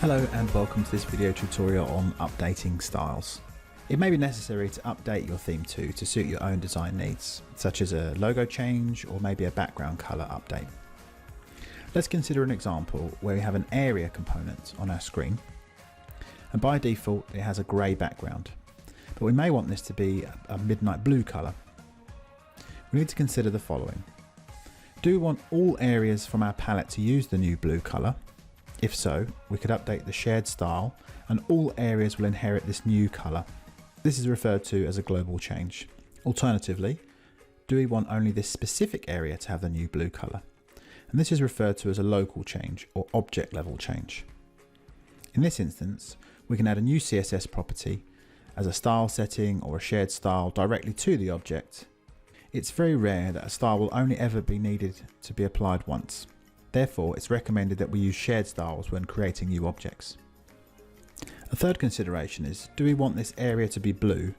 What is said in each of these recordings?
Hello and welcome to this video tutorial on updating styles. It may be necessary to update your theme too to suit your own design needs, such as a logo change or maybe a background colour update. Let's consider an example where we have an area component on our screen, and by default it has a grey background, but we may want this to be a midnight blue colour. We need to consider the following. Do we want all areas from our palette to use the new blue colour? If so, we could update the shared style and all areas will inherit this new colour. This is referred to as a global change. Alternatively, do we want only this specific area to have the new blue colour? And this is referred to as a local change or object level change. In this instance, we can add a new CSS property as a style setting or a shared style directly to the object. It's very rare that a style will only ever be needed to be applied once. Therefore, it's recommended that we use shared styles when creating new objects. A third consideration is, do we want this area to be blue,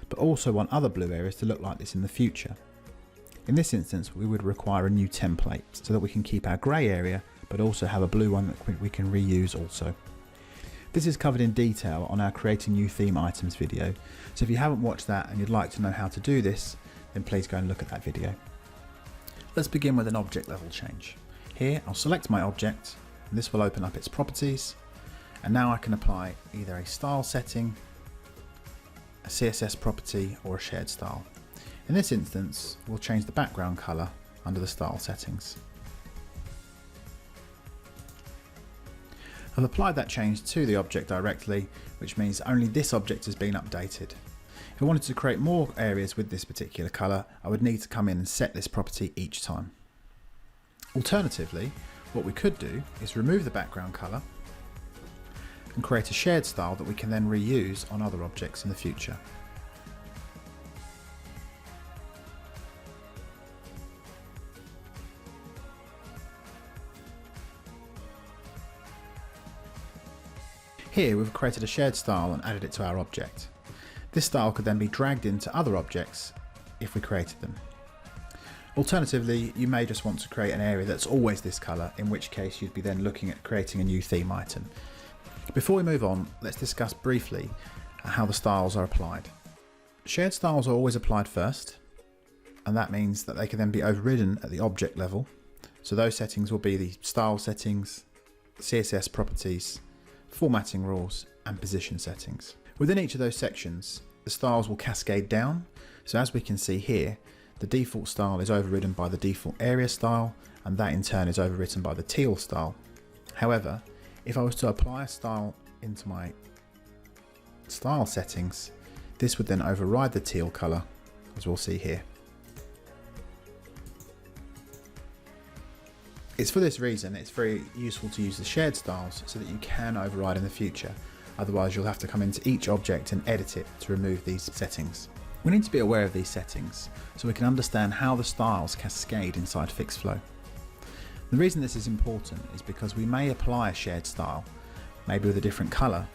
but also want other blue areas to look like this in the future? In this instance, we would require a new template so that we can keep our grey area, but also have a blue one that we can reuse also. This is covered in detail on our Creating New Theme Items video, so if you haven't watched that and you'd like to know how to do this, then please go and look at that video. Let's begin with an object level change. Here I'll select my object, and this will open up its properties, and now I can apply either a style setting, a CSS property or a shared style. In this instance we'll change the background colour under the style settings. I've applied that change to the object directly, which means only this object has been updated. If I wanted to create more areas with this particular colour, I would need to come in and set this property each time. Alternatively, what we could do is remove the background colour and create a shared style that we can then reuse on other objects in the future. Here we've created a shared style and added it to our object. This style could then be dragged into other objects if we created them. Alternatively, you may just want to create an area that's always this colour, in which case you'd be then looking at creating a new theme item. Before we move on, let's discuss briefly how the styles are applied. Shared styles are always applied first, and that means that they can then be overridden at the object level. So those settings will be the style settings, CSS properties, formatting rules, and position settings. Within each of those sections, the styles will cascade down. So as we can see here, the default style is overridden by the default area style, and that in turn is overwritten by the teal style. However, if I was to apply a style into my style settings, this would then override the teal colour, as we'll see here. It's for this reason it's very useful to use the shared styles so that you can override in the future. Otherwise you'll have to come into each object and edit it to remove these settings. We need to be aware of these settings so we can understand how the styles cascade inside FixFlow. The reason this is important is because we may apply a shared style, maybe with a different colour,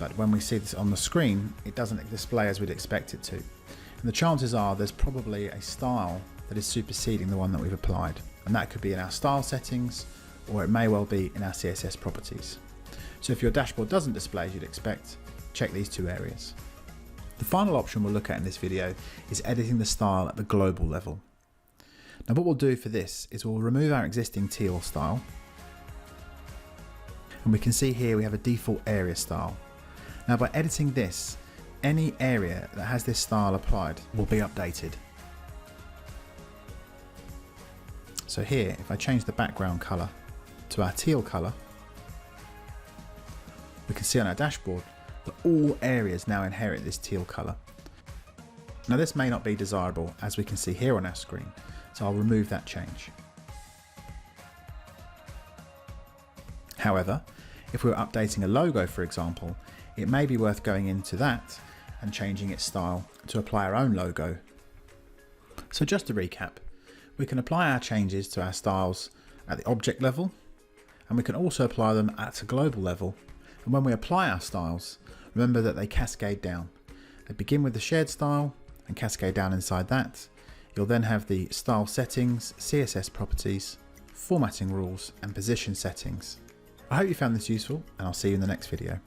but when we see this on the screen it doesn't display as we'd expect it to. And the chances are there's probably a style that is superseding the one that we've applied, and that could be in our style settings or it may well be in our CSS properties. So if your dashboard doesn't display as you'd expect, check these two areas. The final option we'll look at in this video is editing the style at the global level. Now what we'll do for this is we'll remove our existing teal style, and we can see here we have a default area style. Now by editing this, any area that has this style applied will be updated. So here, if I change the background colour to our teal colour, we can see on our dashboard that all areas now inherit this teal colour. Now this may not be desirable, as we can see here on our screen, so I'll remove that change. However, if we were updating a logo for example, it may be worth going into that and changing its style to apply our own logo. So just to recap, we can apply our changes to our styles at the object level, and we can also apply them at a global level. And when we apply our styles, remember that they cascade down. They begin with the shared style and cascade down inside that. You'll then have the style settings, CSS properties, formatting rules, and position settings. I hope you found this useful, and I'll see you in the next video.